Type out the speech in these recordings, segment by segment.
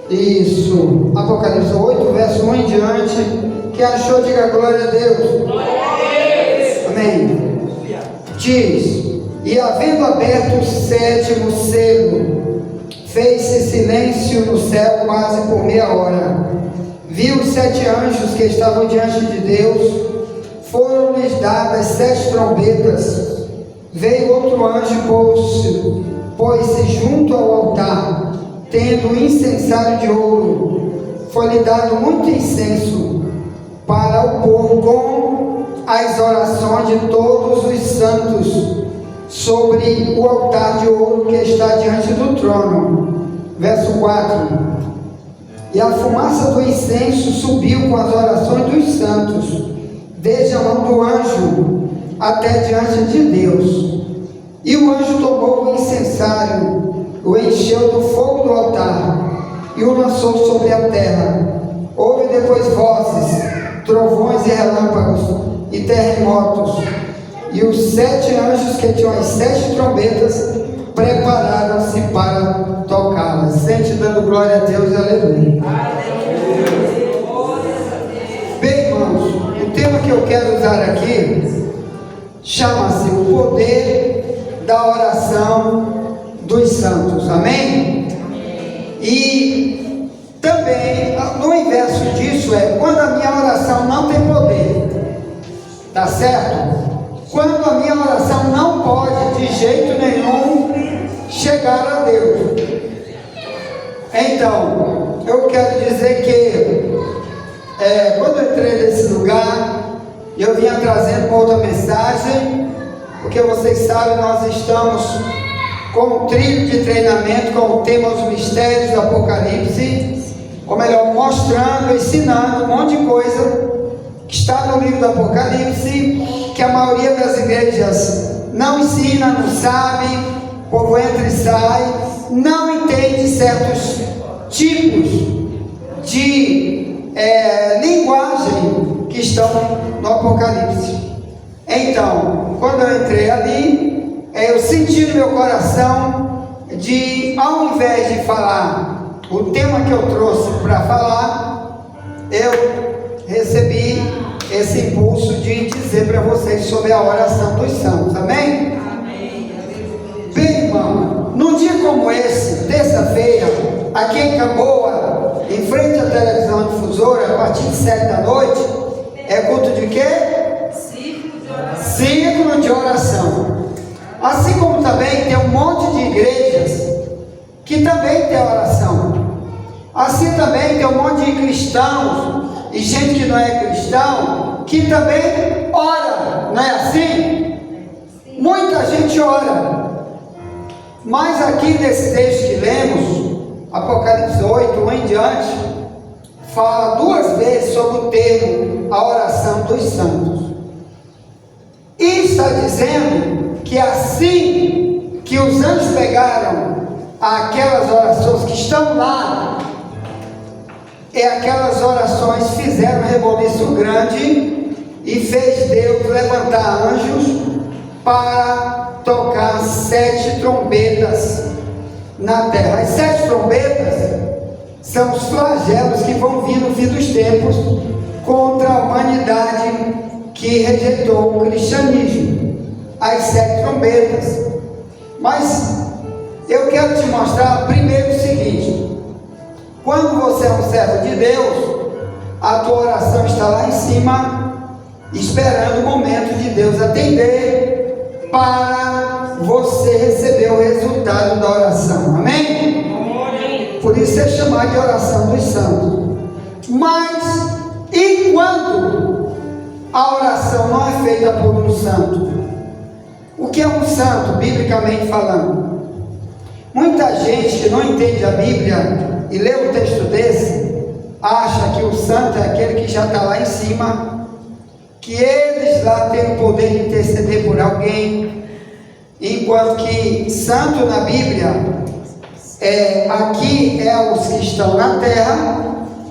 Isso, Apocalipse 8, verso 1 em diante. Quem achou, diga glória a Deus. Glória a Deus. Amém. Diz: e havendo aberto o sétimo selo, fez-se silêncio no céu quase por meia hora. Vi os 7 anjos que estavam diante de Deus, foram-lhes dadas 7 trombetas. Veio outro anjo, pôs-se junto ao altar, tendo incensário de ouro. Foi-lhe dado muito incenso, para o pôr com as orações de todos os santos, sobre o altar de ouro que está diante do trono. Verso 4. E a fumaça do incenso subiu com as orações dos santos, desde a mão do anjo até diante de Deus. E o anjo tomou o incensário, o encheu do fogo do altar e o lançou sobre a terra. Houve depois vozes, trovões e relâmpagos e terremotos. E os 7 anjos que tinham as 7 trombetas prepararam-se para tocá-las. Sente dando glória a Deus, aleluia. Bem, irmãos, o tema que eu quero usar aqui chama-se o poder da oração dos santos, amém? E também, no inverso disso, é quando a minha oração não tem poder, tá certo? Quando a minha oração não pode de jeito nenhum chegar a Deus. Então, eu quero dizer que quando eu entrei nesse lugar, eu vinha trazendo uma outra mensagem, porque vocês sabem, nós estamos com um trilho de treinamento com o tema Os Mistérios do Apocalipse, ou melhor, mostrando, ensinando um monte de coisa que está no livro do Apocalipse, que a maioria das igrejas não ensina, não sabe, o povo entra e sai, não entende certos tipos de linguagem que estão no Apocalipse. Então, quando eu entrei ali, eu senti no meu coração de, ao invés de falar o tema que eu trouxe para falar, eu recebi esse impulso de dizer para vocês sobre a oração dos santos, amém? Amém. Bem, irmão, num dia como esse, terça-feira, aqui em Camboa, em frente à televisão difusora, a partir de 7 da noite, é culto de quê? Círculo de oração. Assim como também tem um monte de igrejas que também tem oração. Assim também tem um monte de cristãos e gente que não é cristão que também ora, não é assim? Muita gente ora. Mas aqui nesse texto que lemos, Apocalipse 8, 1 em diante, fala 2 vezes sobre o termo a oração dos santos. E está dizendo que assim que os anjos pegaram aquelas orações que estão lá, aquelas orações fizeram um reboliço grande e fez Deus levantar anjos para tocar 7 trombetas na terra. As 7 trombetas são os flagelos que vão vir no fim dos tempos contra a humanidade que rejeitou o cristianismo. As 7 trombetas. Mas eu quero te mostrar primeiro o seguinte: quando você é um servo de Deus, a tua oração está lá em cima, esperando o momento de Deus atender, para você receber o resultado da oração, amém? Por isso é chamado de oração dos santos. Mas, e quando a oração não é feita por um santo? O que é um santo, biblicamente falando? Muita gente que não entende a Bíblia e lê um texto desse, acha que o santo é aquele que já está lá em cima, que eles lá têm o poder de interceder por alguém, enquanto que santo na Bíblia, aqui é os que estão na terra,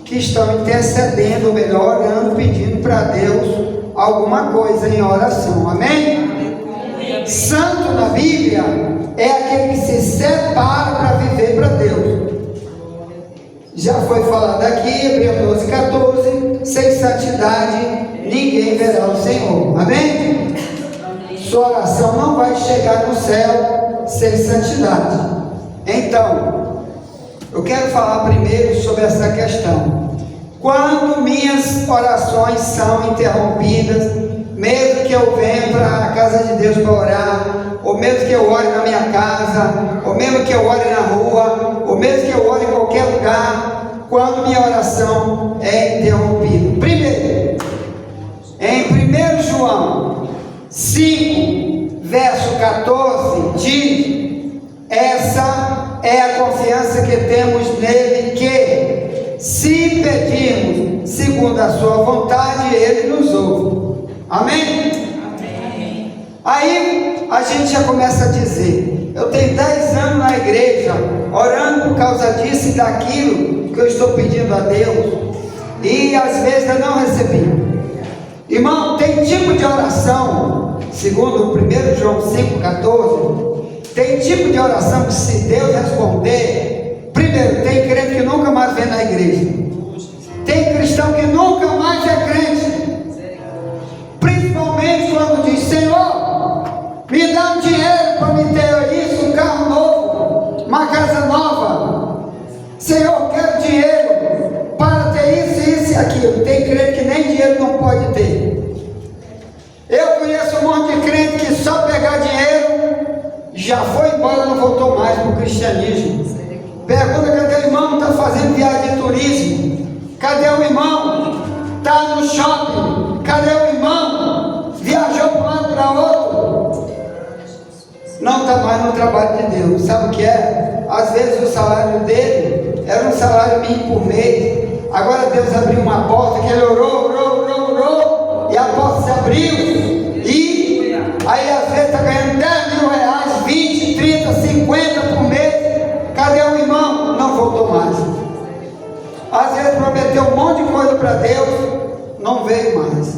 que estão intercedendo, ou melhor, orando, pedindo para Deus alguma coisa em oração, amém? Santo na Bíblia é aquele que se separa para viver para Deus. Já foi falado aqui, Hebreus 12:14, sem santidade ninguém verá o Senhor. Amém? Sua oração não vai chegar no céu sem santidade. Então, eu quero falar primeiro sobre essa questão. Quando minhas orações são interrompidas, mesmo que eu venha para a casa de Deus para orar, ou mesmo que eu ore na minha casa, ou mesmo que eu ore na rua, ou mesmo que eu ore em qualquer lugar, quando minha oração é interrompida. Primeiro, em 1 João 5, verso 14, diz: essa é a confiança que temos nele, que se pedirmos segundo a sua vontade, ele nos ouve. Amém? Amém. Aí a gente já começa a dizer: eu tenho 10 anos na igreja, orando por causa disso e daquilo que eu estou pedindo a Deus, e às vezes eu não recebi. Irmão, tem tipo de oração, segundo 1 João 5,14, tem tipo de oração que, se Deus responder, primeiro, tem crente que nunca mais vem na igreja, tem cristão que nunca mais é crente, principalmente quando diz: Senhor, me dá um dinheiro para me ter isso, um carro novo, uma casa nova. Senhor, quero dinheiro para ter isso e aquilo. Tem crente que nem dinheiro não pode ter. Eu conheço um monte de crente que só pegar dinheiro já foi embora, não voltou mais para o cristianismo. Pergunta: cadê o irmão? Está fazendo viagem de turismo? Cadê o irmão? Está no shopping? Cadê o irmão? Viajou para um lado para outro? Não está mais no trabalho de Deus. Sabe o que é? Às vezes o salário dele era um salário mínimo por mês. Agora Deus abriu uma porta que ele orou, e a porta se abriu, e aí às vezes está ganhando 10 mil reais, 20, 30, 50 por mês. Cadê o irmão? Não voltou mais. Às vezes prometeu um monte de coisa para Deus, não veio mais.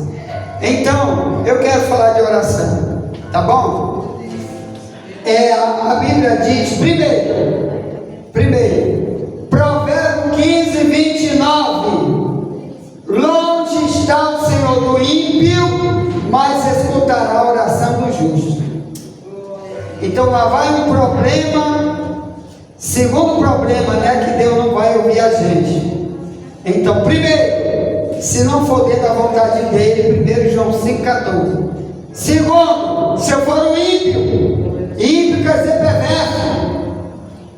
Então, eu quero falar de oração, tá bom? A Bíblia diz, primeiro, Provérbio 15, 29, longe está o Senhor do ímpio, mas escutará a oração do justo. Então lá vai um problema, segundo problema, né, que Deus não vai ouvir a gente. Então, primeiro, se não for dentro da vontade dele, 1 João 5,14. Segundo, se eu for um ímpio quer dizer perverso.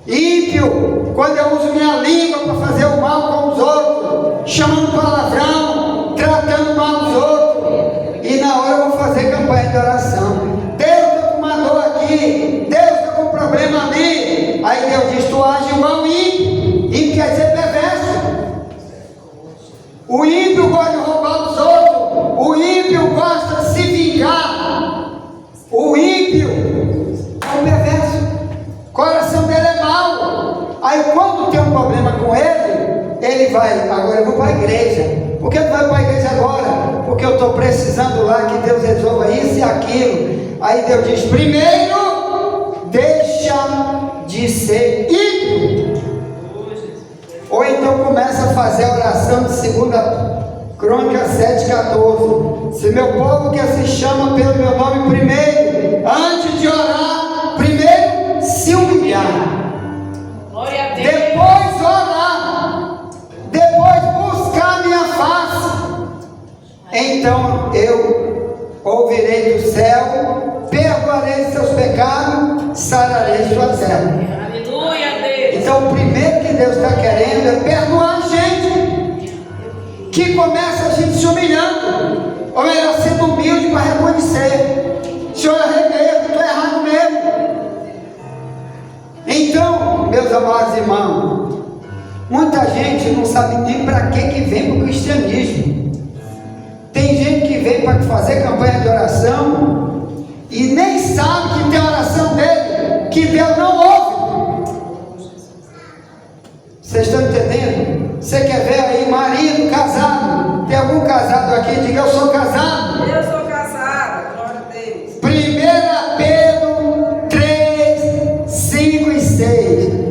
Ímpio, quando eu uso minha língua para fazer o mal com os outros, chamando palavrão, tratando mal os outros, e na hora eu vou fazer campanha de oração. Deus está com uma dor aqui, Deus está com um problema ali. Aí Deus diz: tu age igual ímpio. Ímpio quer dizer perverso. O ímpio gosta de roubar os outros, o ímpio gosta de se vingar, o ímpio é um perverso, o coração dele é mau. Aí quando tem um problema com ele vai: agora eu vou para a igreja. Por que tu vai para a igreja agora? Porque eu estou precisando lá que Deus resolva isso e aquilo. Aí Deus diz: primeiro, deixa de ser ímpio. Ou então começa a fazer a oração de 2 Crônicas 7,14. Se meu povo que se chama pelo meu nome, primeiro, antes de orar, primeiro se humilhar, depois orar, depois buscar a minha face, então eu ouvirei do céu, perdoarei seus pecados, sararei sua terra. Então o primeiro que Deus está querendo é perdoar a gente, que começa a gente se humilhando, ou melhor, sendo humilde para reconhecer: Senhor, eu errei mesmo, estou errado mesmo. Então, meus amados irmãos, muita gente não sabe nem para que vem para o cristianismo. Tem gente que vem para fazer campanha de oração e nem sabe que tem oração dele que Deus não ouve. Vocês estão entendendo? Você quer ver aí marido, casado? Tem algum casado aqui? Diga: eu sou casado. Eu sou casado, glória a Deus. 1 Pedro 3, 5 e 6.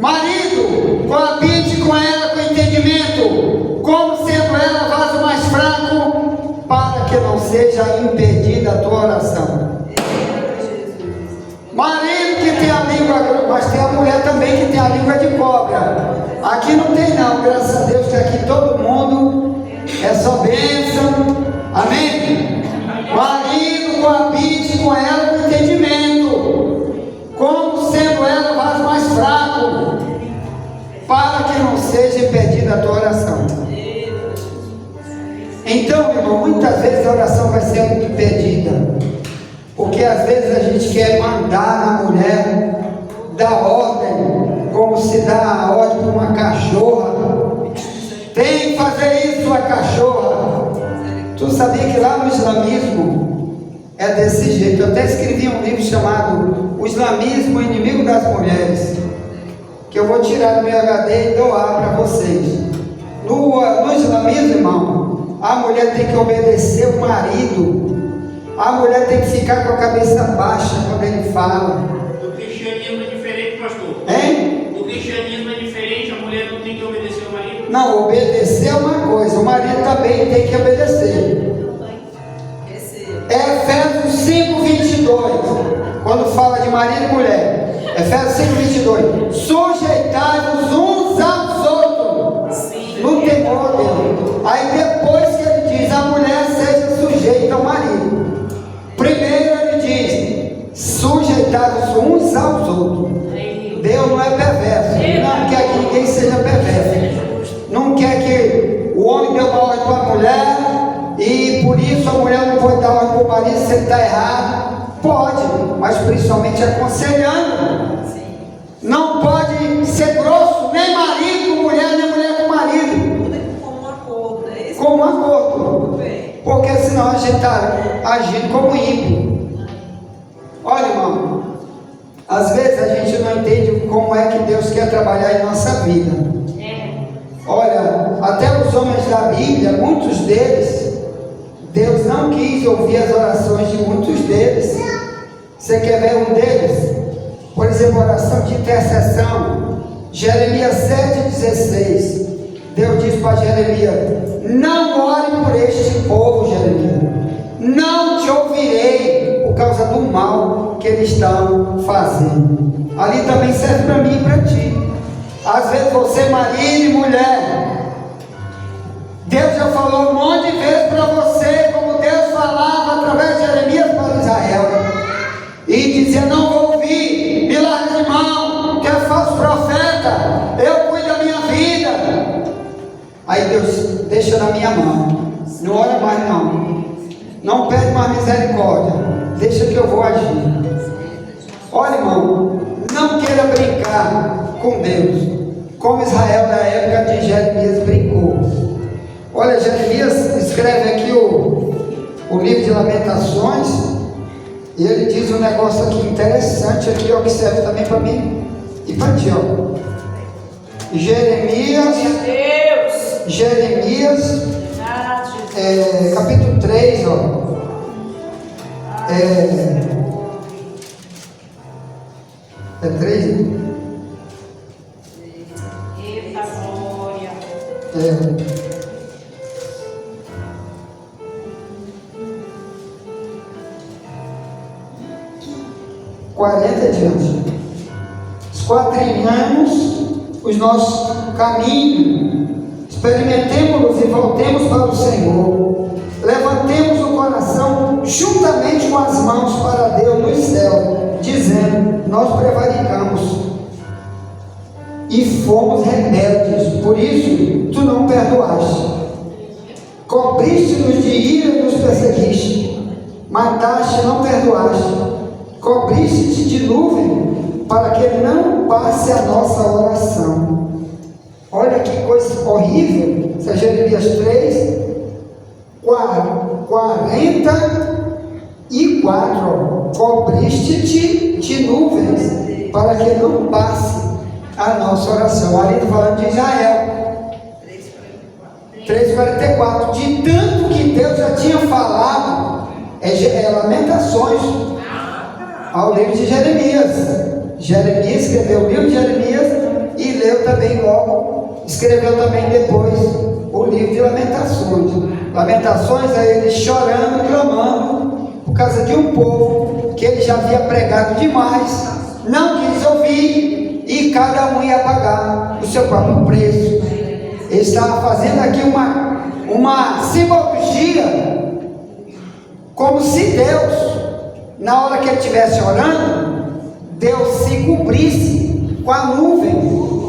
Marido, coabite com ela com que não seja impedida a tua oração. Marido que tem a língua, mas tem a mulher também que tem a língua de cobra. Aqui não tem não, graças a Deus que aqui todo mundo é só bênção. Amém? Marido coabite com ela com entendimento, como sendo ela o vaso mais fraco, para que não seja impedida a tua oração. Então, irmão, muitas vezes a oração vai ser impedida, porque às vezes a gente quer mandar na mulher, dar ordem, como se dá a ordem para uma cachorra. Tem que fazer isso, sua cachorra. Tu sabia que lá no islamismo é desse jeito? Eu até escrevi um livro chamado O Islamismo, o Inimigo das Mulheres, que eu vou tirar do meu HD e doar para vocês. No islamismo, irmão, a mulher tem que obedecer o marido. A mulher tem que ficar com a cabeça baixa quando ele fala. O cristianismo é diferente, pastor. Hein? O cristianismo é diferente, a mulher não tem que obedecer ao marido. Não, obedecer é uma coisa, o marido também tem que obedecer. É Efésios 5:22, quando fala de marido e mulher. Efésios 5:22. Sujeitai-vos uns aos outros, no temor dele. Aí depois que ele diz, a mulher seja sujeita ao marido. Primeiro ele diz, sujeitai-vos uns aos outros. Deus não é perverso, não quer que ninguém seja perverso. Não quer que o homem dê uma ordem para a mulher e por isso a mulher não pode dar ordem para o marido se ele está errado. Pode, mas principalmente aconselhando. Não pode ser grosso, nem marido com mulher, nem mulher com marido. Como um acordo, é isso? Como um acordo. Porque senão a gente está agindo como ímpio. Olha, irmão, às vezes a gente não entende como é que Deus quer trabalhar em nossa vida. Olha, até os homens da Bíblia, muitos deles, Deus não quis ouvir as orações de muitos deles. Você quer ver um deles? Por exemplo, oração de intercessão. Jeremias 7,16. Deus diz para Jeremias: não ore por este povo, Jeremias. Não te ouvirei por causa do mal que eles estão fazendo. Ali também serve para mim e para ti. Às vezes você, marido e mulher, Deus já falou um monte de vezes para você, como Deus falava através de Jeremias para Israel, e dizia: não vou ouvir, me larga de mão, que é falso profeta, eu cuido da minha vida. Aí Deus: deixa na minha mão, não ora mais não, não pede mais misericórdia, deixa que eu vou agir. Olha, irmão, não queira brincar com Deus, como Israel na época de Jeremias brincou. Olha, Jeremias escreve aqui o livro de Lamentações, e ele diz um negócio aqui interessante, aqui, ó, que serve também para mim e para ti, ó. Jeremias, capítulo 3, ó. É 3, né? Eita glória. 40 diante. Esquadrinhamos os nossos caminhos, experimentemos-los e voltemos para o Senhor. Levantemos o coração juntamente com as mãos para Deus no céu, dizendo: nós prevaricamos e fomos rebeldes, por isso tu não perdoaste. Cobriste-nos de ira e nos perseguiste, mataste e não perdoaste. Cobriste-te de nuvem para que não passe a nossa oração. Olha que coisa horrível. Isso é Jeremias 3, 44. Cobriste-te de nuvens para que não passe a nossa oração. Ali está falando de Israel. 3,44. De tanto que Deus já tinha falado, é Lamentações, ao livro de Jeremias. Jeremias escreveu o livro de Jeremias e leu também logo, escreveu também depois o livro de Lamentações. Lamentações é ele chorando, clamando, por causa de um povo que ele já havia pregado demais, não quis ouvir, e cada um ia pagar o seu próprio preço. Ele estava fazendo aqui uma simbologia, como se Deus, na hora que ele estivesse orando, Deus se cobrisse com a nuvem,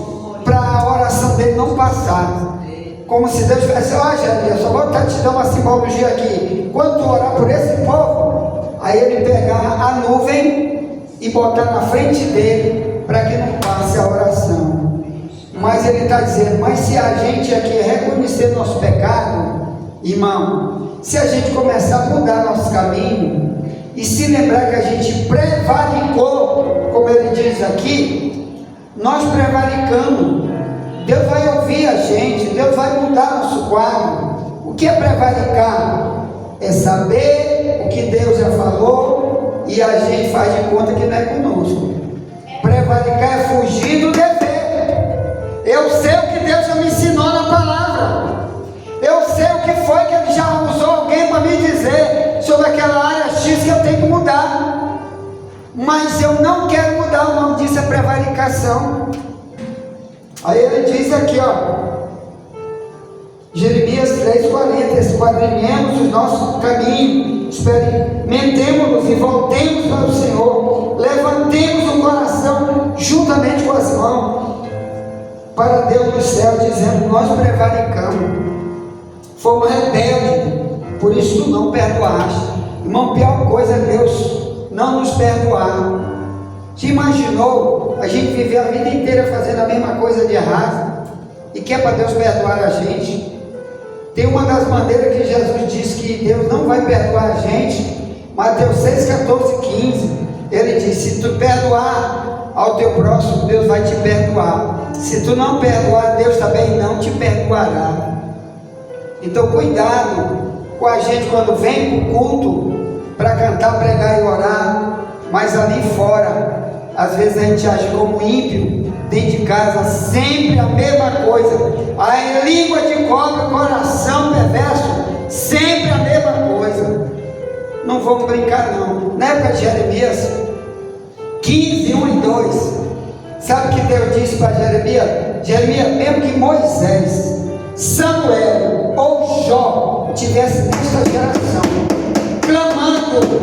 para a oração dele não passar. Como se Deus tivesse, ó Jeremias, só vou te dar uma simbologia aqui, quando tu orar por esse povo, aí ele pegar a nuvem e botar na frente dele, para que não passe a oração. Mas ele está dizendo, mas se a gente aqui reconhecer nosso pecado, irmão, se a gente começar a mudar nosso caminho, e se lembrar que a gente prevaricou, como ele diz aqui, nós prevaricamos, Deus vai ouvir a gente, Deus vai mudar nosso quadro. O que é prevaricar? É saber o que Deus já falou e a gente faz de conta que não é conosco. Prevaricar é fugir do dever. Eu sei o que Deus já me ensinou na palavra, eu sei o que foi que ele já usou alguém para me dizer sobre aquela área X que eu tenho que mudar, mas eu não quero mudar. O nome disso é prevaricação. Aí ele diz aqui, ó, Jeremias 3,40, esquadrinhemos o nosso caminho, experimentemos-nos e voltemos para o Senhor, levantemos o coração juntamente com as mãos para Deus do céu, dizendo, nós prevaricamos, fomos rebeldes, por isso tu não perdoaste. Irmão, pior coisa é Deus não nos perdoar. Te imaginou a gente viver a vida inteira fazendo a mesma coisa de errado e quer para Deus perdoar a gente? Tem uma das maneiras que Jesus diz que Deus não vai perdoar a gente, Mateus 6, 14, 15, ele diz, se tu perdoar ao teu próximo, Deus vai te perdoar. Se tu não perdoar, Deus também não te perdoará. Então cuidado com a gente quando vem para o culto para cantar, pregar e orar, mas ali fora às vezes a gente age como ímpio, dentro de casa sempre a mesma coisa, a língua de cobra, o coração perverso, sempre a mesma coisa. Não vamos brincar não. Na época de Jeremias 15, 1 e 2, sabe o que Deus disse para Jeremias? Jeremias, mesmo que Moisés, Samuel ou Jó tivesse nesta geração clamando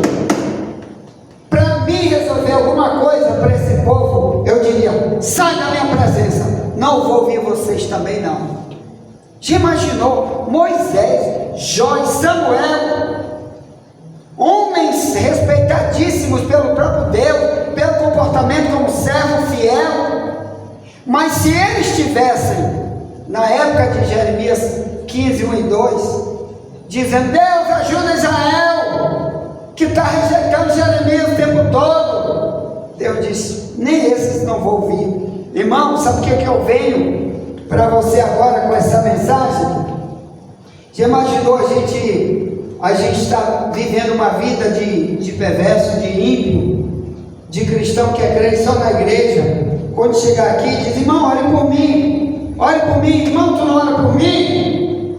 para mim resolver alguma coisa para esse povo, eu diria, sai da minha presença, não vou ouvir vocês também não. Já imaginou? Moisés, Jó e Samuel, homens respeitadíssimos pelo próprio Deus, pelo comportamento como servo fiel, mas se eles estivessem na época de Jeremias 15, 1 e 2, dizendo, Deus ajuda Israel, que está rejeitando Jeremias o tempo todo, Deus disse, nem esses não vou ouvir. Irmão, sabe o que eu venho para você agora com essa mensagem? Já imaginou a gente está vivendo uma vida de perverso, de ímpio, de cristão que é crente só na igreja, quando chegar aqui diz, irmão, ore por mim, irmão, tu não ora por mim?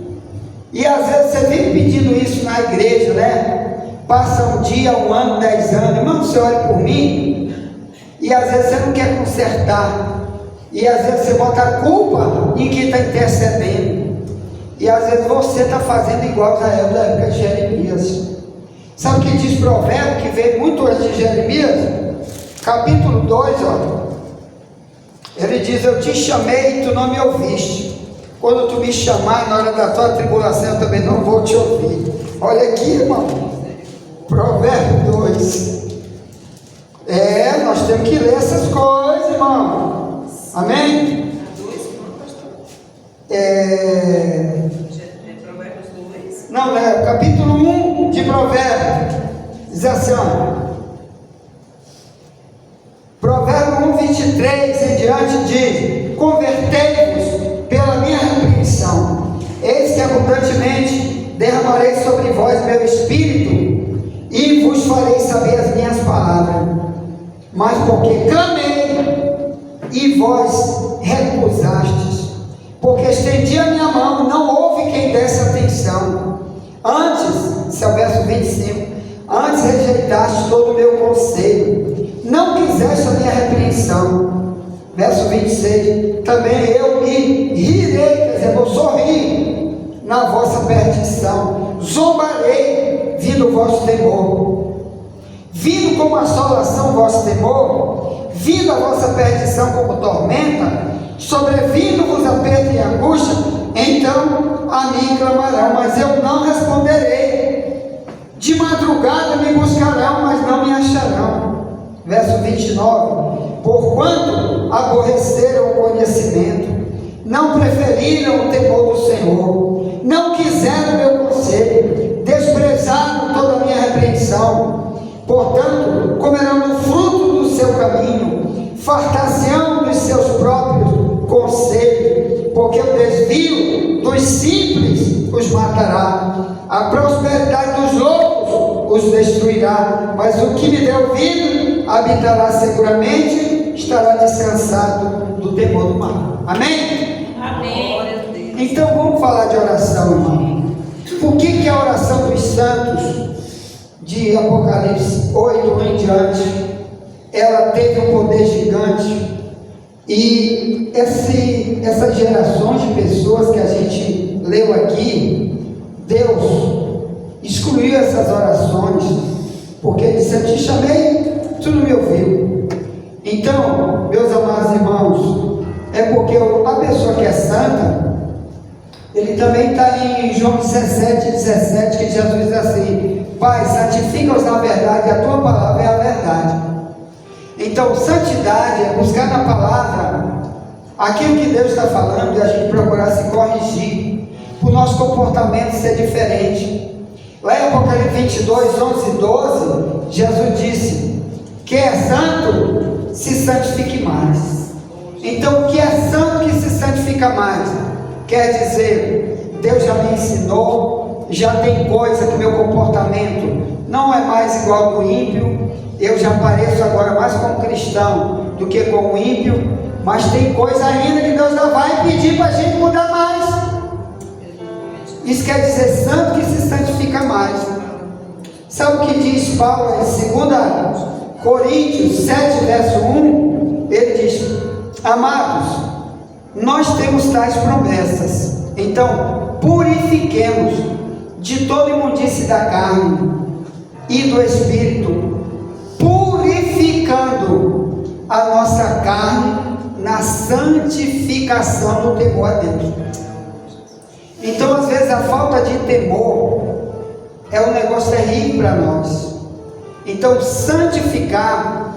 E às vezes você vive pedindo isso na igreja, né? Passa um dia, um ano, 10 anos, irmão, você ore por mim? E às vezes você não quer consertar, e às vezes você bota a culpa em quem está intercedendo, e às vezes você está fazendo igual Israel da época de Jeremias. Sabe o que diz Provérbio, que veio muito antes de Jeremias? Capítulo 2, ó. Ele diz, eu te chamei e tu não me ouviste. Quando tu me chamar na hora da tua tribulação, eu também não vou te ouvir. Olha aqui, irmão, Provérbio 2. Nós temos que ler essas coisas, irmão. Amém? Provérbios 2. Não, capítulo 1 de Provérbio. Diz assim, ó. Provérbio 1, 23 em diante diz, convertei-vos pela minha repreensão, eis que abundantemente derramarei sobre vós meu espírito, e vos farei saber as minhas palavras, mas porque clamei, e vós recusastes, porque estendi a minha mão, não houve quem desse atenção, perdição. Verso 26, também eu me rirei, quer dizer, vou sorrir na vossa perdição, zombarei, vindo o vosso temor, vindo como assolação o vosso temor, vindo a vossa perdição como tormenta, sobrevindo-vos aperto e angústia, então a mim clamarão, mas eu não responderei, de madrugada me buscarão, mas não me acharão. Verso 29, porquanto aborreceram o conhecimento, não preferiram o temor do Senhor, não quiseram meu conselho, desprezaram toda a minha repreensão, portanto comerão do fruto do seu caminho, fartar-se-ão dos seus próprios conselhos, porque o desvio dos simples os matará, a prosperidade dos loucos os destruirá, mas o que me deu vida habitará seguramente, estará descansado do temor do mal. Amém? Amém. Então vamos falar de oração, irmão. Por que a oração dos santos de Apocalipse 8 em diante, ela teve um poder gigante? E essas gerações de pessoas que a gente leu aqui, Deus excluiu essas orações, porque Ele disse: eu te chamei, tu não me ouviu. Então, meus amados irmãos, é porque a pessoa que é santa, ele também está em João 17, que Jesus diz assim: Pai, santifica-os na verdade, a tua palavra é a verdade. Então, santidade é buscar na palavra aquilo que Deus está falando e a gente procurar se corrigir, para o nosso comportamento ser diferente. Lá em Apocalipse 22, 11 e 12, Jesus disse: quem é santo, se santifique mais. Então, o que é santo que se santifica mais? Quer dizer, Deus já me ensinou, já tem coisa que meu comportamento não é mais igual ao do ímpio. Eu já pareço agora mais como cristão do que como ímpio, mas tem coisa ainda que Deus não vai pedir para a gente mudar mais. Isso quer dizer santo que se santifica mais. Sabe o que diz Paulo em 2 Coríntios 7, verso 1? Ele diz: amados, nós temos tais promessas, então purifiquemos de toda imundície da carne e do espírito, purificando a nossa carne na santificação do temor a Deus. Então, às vezes, a falta de temor é um negócio terrível para nós. Então, santificar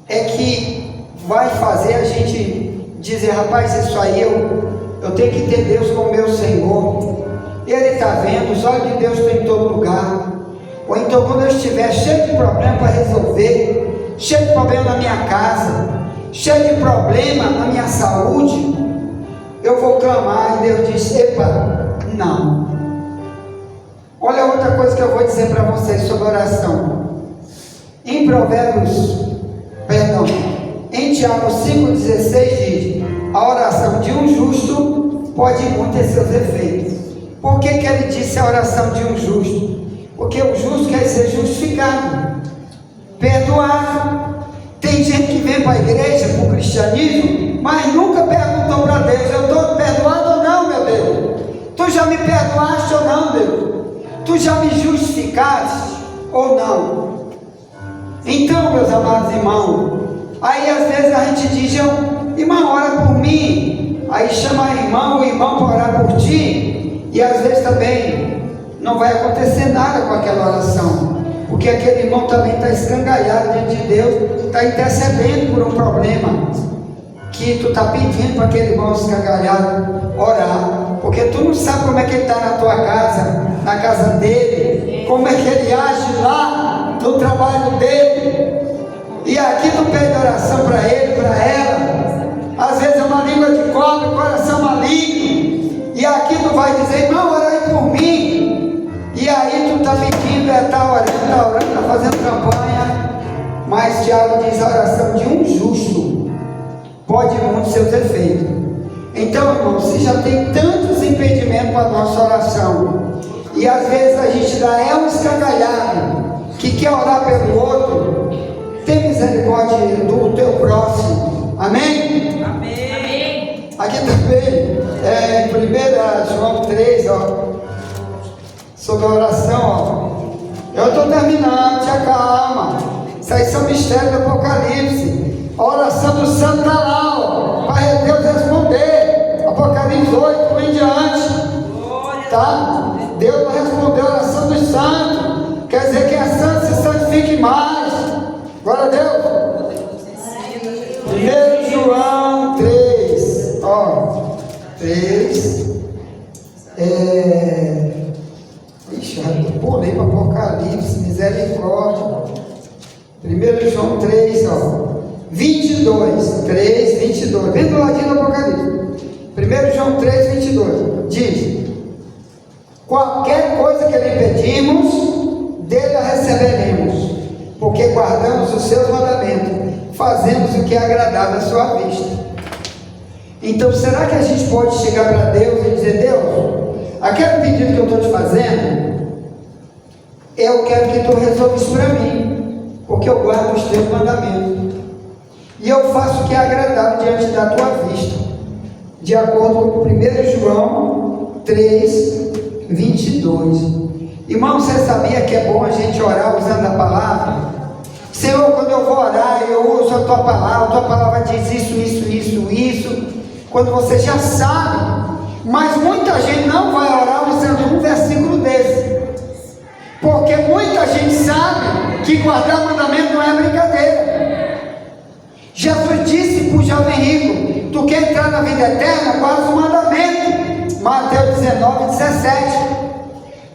é que vai fazer a gente dizer: rapaz, isso aí eu tenho que ter Deus como meu Senhor. Ele está vendo, os olhos de Deus estão em todo lugar. Ou então, quando eu estiver cheio de problema para resolver, cheio de problema na minha casa, cheio de problema na minha saúde, eu vou clamar e Deus diz: epa, não. Olha outra coisa que eu vou dizer para vocês sobre oração. Em em Tiago 5,16 diz: a oração de um justo pode muito ter seus efeitos. Por que ele disse a oração de um justo? Porque o justo quer ser justificado, perdoado. Tem gente que vem para a igreja, para o cristianismo, mas nunca perguntou para Deus: eu estou perdoado ou não, meu Deus? Tu já me perdoaste ou não, Deus? Tu já me justificaste ou não? Então, meus amados irmãos, aí às vezes a gente diz: irmão, ora por mim. Aí chama a irmã, o irmão para orar por ti, e às vezes também não vai acontecer nada com aquela oração, porque aquele irmão também está escangalhado diante de Deus, está intercedendo por um problema que tu está pedindo para aquele irmão escangalhado orar, porque tu não sabe como é que ele está na tua casa, na casa dele, como é que ele age lá no trabalho dele, e aqui tu pede oração para ele, para ela. Às vezes é uma língua de cobra, coração maligno, e aqui tu vai dizer: irmão, ora aí por mim, e aí tu está pedindo, está orando, está fazendo campanha. Mas Tiago diz: a oração de um justo pode muito seus efeitos. Então, irmão, se já tem tantos impedimentos para a nossa oração, e às vezes a gente ainda é um escangalhado que quer orar pelo outro, tem misericórdia do teu próximo. também, em 1 João 3, sobre a oração, eu estou terminando, te acalma. Isso aí são mistérios do Apocalipse. A oração do santo está lá, para Deus responder. Apocalipse 8 em diante. Tá? Deus vai responder a oração dos santos. Quer dizer que é santo, se santifique mais. Glória a Deus. 1 João 3. 3. Ixi, eu pulei para Apocalipse, misericórdia. 1 João 3, 22. 3, 22. Vem do ladinho do Apocalipse. 1 João 3, 22. Diz: qualquer coisa que lhe pedimos, dele a receberemos, porque guardamos os seus mandamentos, fazemos o que é agradável à sua vista. Então, será que a gente pode chegar para Deus e dizer: Deus, aquele pedido que eu estou te fazendo, eu quero que tu resolva isso para mim, porque eu guardo os teus mandamentos, e eu faço o que é agradável diante da tua vista, de acordo com 1 João 3, 22. Irmão, você sabia que é bom a gente orar usando a palavra? Senhor, quando eu vou orar, eu uso a tua palavra diz isso. Quando você já sabe, mas muita gente não vai orar usando um versículo desse, porque muita gente sabe que guardar mandamento não é brincadeira. Jesus disse para o jovem rico: tu quer entrar na vida eterna? Guarda os mandamentos. Mateus 19, 17.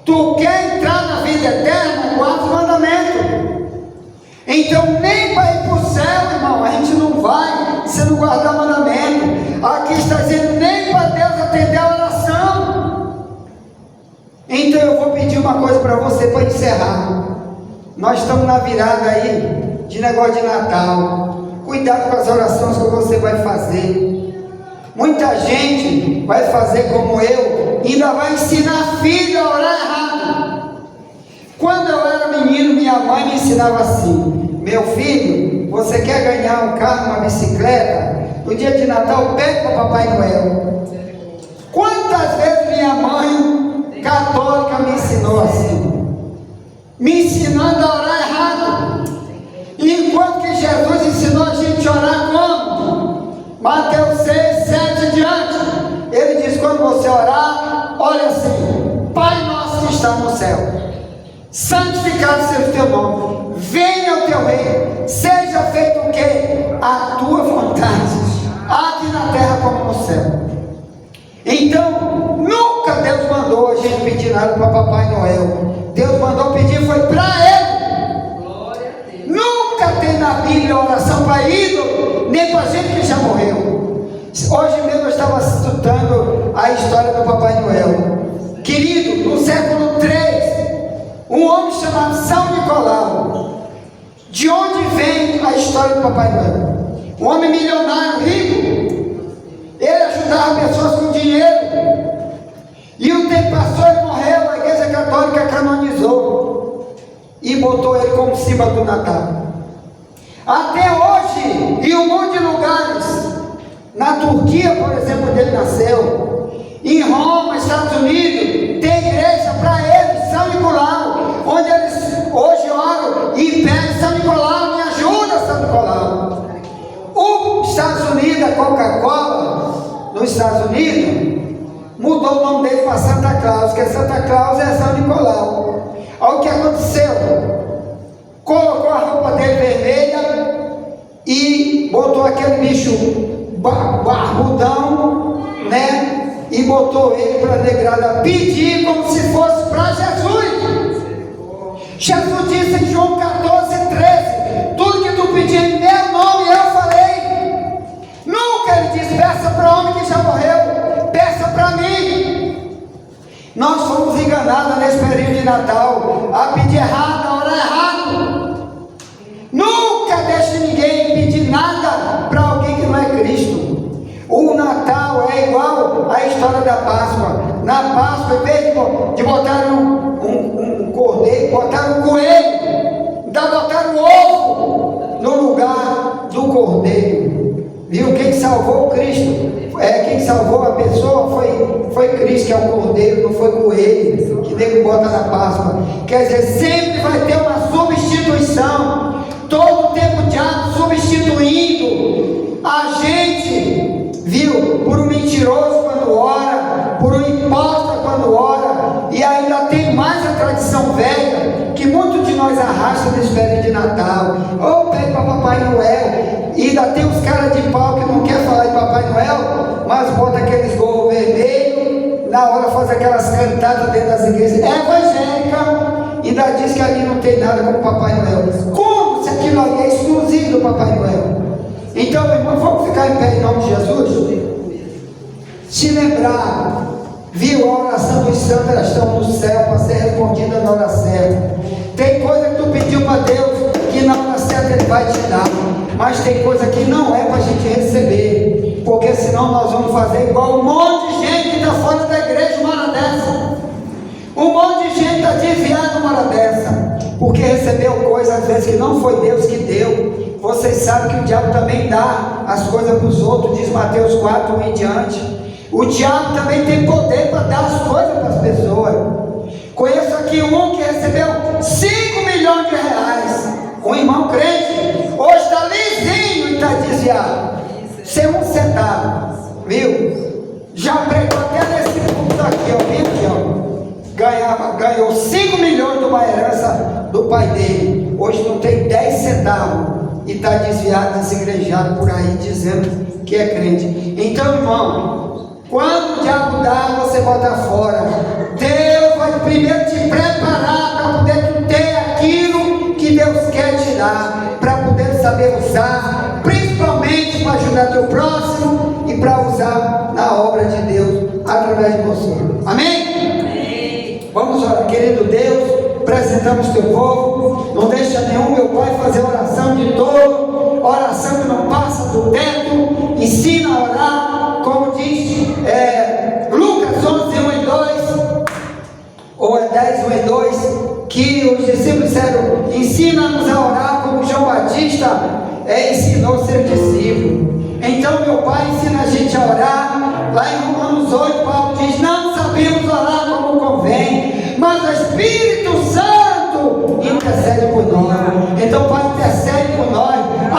Tu quer entrar na vida eterna? Guarda os mandamentos. Então, nem para ir para o céu, irmão, a gente não vai se não guardar mandamento. Aqui está dizendo: nem para Deus atender a oração. Então, eu vou pedir uma coisa para você para encerrar. Nós estamos na virada aí de negócio de Natal. Cuidado com as orações que você vai fazer. Muita gente vai fazer como eu, ainda vai ensinar filho a orar errado. Quando eu era menino, minha mãe me ensinava assim: meu filho, você quer ganhar um carro, uma bicicleta? No dia de Natal, pede para o Papai Noel. Quantas vezes minha mãe católica me ensinou assim? Me ensinando a orar errado. Enquanto que Jesus ensinou a gente a orar como? Mateus 6, 7 e diante. Ele diz: quando você orar, olha assim: Pai nosso que está no céu, santificado seja o teu nome, venha o teu reino, seja feito o quê? A tua vontade, aqui na terra como no céu. Então, nunca Deus mandou a gente pedir nada para Papai Noel. Deus mandou pedir, foi para Ele. Glória a Deus. Nunca tem na Bíblia oração para ídolo, nem para gente que já morreu. Hoje mesmo eu estava estudando a história do Papai Noel. Querido, no século 3, um homem chamado São Nicolau. De onde vem a história do Papai Noel? Um homem milionário, rico. Ele ajudava pessoas com dinheiro. E o tempo passou e morreu. A Igreja Católica canonizou e botou ele como símbolo do Natal. Até hoje, em um monte de lugares, na Turquia, por exemplo, onde ele nasceu, em Roma, Estados Unidos, tem igreja para ele, São Nicolau, onde eles hoje oram e pedem: São Nicolau, me ajuda, São Nicolau. Os Estados Unidos, a Coca-Cola, nos Estados Unidos, mudou o nome dele para Santa Claus, porque Santa Claus é São Nicolau. Olha o que aconteceu: colocou a roupa dele vermelha e botou aquele bicho barbudão, né? E botou ele para negrada pedir como se fosse para Jesus. Jesus disse em João 14:13: tudo que tu pedir em meu nome eu farei. Nunca ele disse: peça para homem que já morreu, peça para mim. Nós fomos enganados nesse período de Natal a pedir errado, a orar errado. Nunca deixe ninguém pedir nada para alguém que não é Cristo. O Natal é igual à história da Páscoa. Na Páscoa, em vez de botar um cordeiro, botaram um coelho, então botaram um ovo no lugar do cordeiro. Viu? Quem salvou o Cristo Quem salvou a pessoa foi Cristo, que é o Cordeiro, não foi coelho, que nego bota na Páscoa. Quer dizer, sempre vai ter uma substituição. Todo o tempo o diabo substituindo a gente, viu? Por um mentiroso quando ora, por um hipócrita quando ora, e ainda tem mais a tradição velha, que muitos de nós arrastam nesse período de Natal, ou pede para Papai Noel, e ainda tem os caras de pau que não quer falar de Papai Noel, mas bota aqueles gorros vermelhos, na hora faz aquelas cantadas dentro das igrejas evangélicas, e ainda diz que ali não tem nada como Papai Noel. Como se aquilo ali é exclusivo do Papai Noel? Então, irmão, vamos ficar em pé em nome de Jesus? Se lembrar, viu, a oração dos santos, elas estão no céu para ser respondida na hora certa. Tem coisa que tu pediu para Deus, que na hora certa Ele vai te dar, mas tem coisa que não é para a gente receber, porque senão nós vamos fazer igual um monte de gente que está fora da igreja uma hora dessa. Um monte de gente está desviado uma hora dessa, porque recebeu coisas às vezes que não foi Deus que deu. Vocês sabem que o diabo também dá as coisas para os outros, diz Mateus 4, 1 em diante. O diabo também tem poder para dar as coisas para as pessoas. Conheço aqui um que recebeu 5 milhões de reais, um irmão crente, hoje está lisinho e está desviado, sem um centavo, viu? Já pregou até nesse culto aqui, ó, viu? Ganhou 5 milhões de uma herança do pai dele, hoje não tem 10 centavos e está desviado, desigrejado por aí, dizendo que é crente. Então, irmão, quando o diabo dá, você bota fora. Deus vai primeiro te preparar para poder ter aquilo que Deus quer te dar, para poder saber usar, principalmente para ajudar teu próximo e para usar na obra de Deus através de você. Amém? Vamos orar. Querido Deus, apresentamos teu povo, não deixa nenhum, meu Pai, fazer oração de dor, oração que não passa do teto, ensina a orar, como diz Lucas 11, 1 e 2, ou 10, 1 e 2, que os discípulos disseram, ensina-nos a orar como João Batista ensinou seu discípulo. Então, meu Pai, ensina a gente a orar. Lá em Romanos 8, Paulo diz, não sabemos orar como convém, mas o Espírito Santo intercede por nós. Então, Pai, intercede por nós,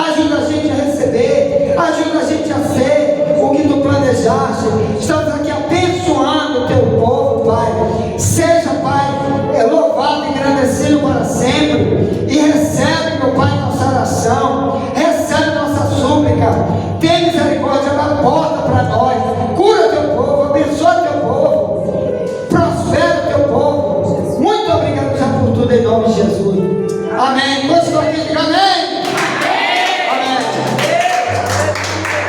ajuda a gente a receber, ajuda a gente a ser o que tu planejaste. Estamos aqui abençoando o teu povo, Pai. Seja, Pai, louvado e engrandecido para sempre, e recebe, meu Pai, nossa oração, recebe nossa súplica. Tem misericórdia, abre a porta para nós, cura teu povo, abençoa teu povo, prospera teu povo. Muito obrigado já por tudo, em nome de Jesus. Amém. Quantos estão aqui? Diga amém.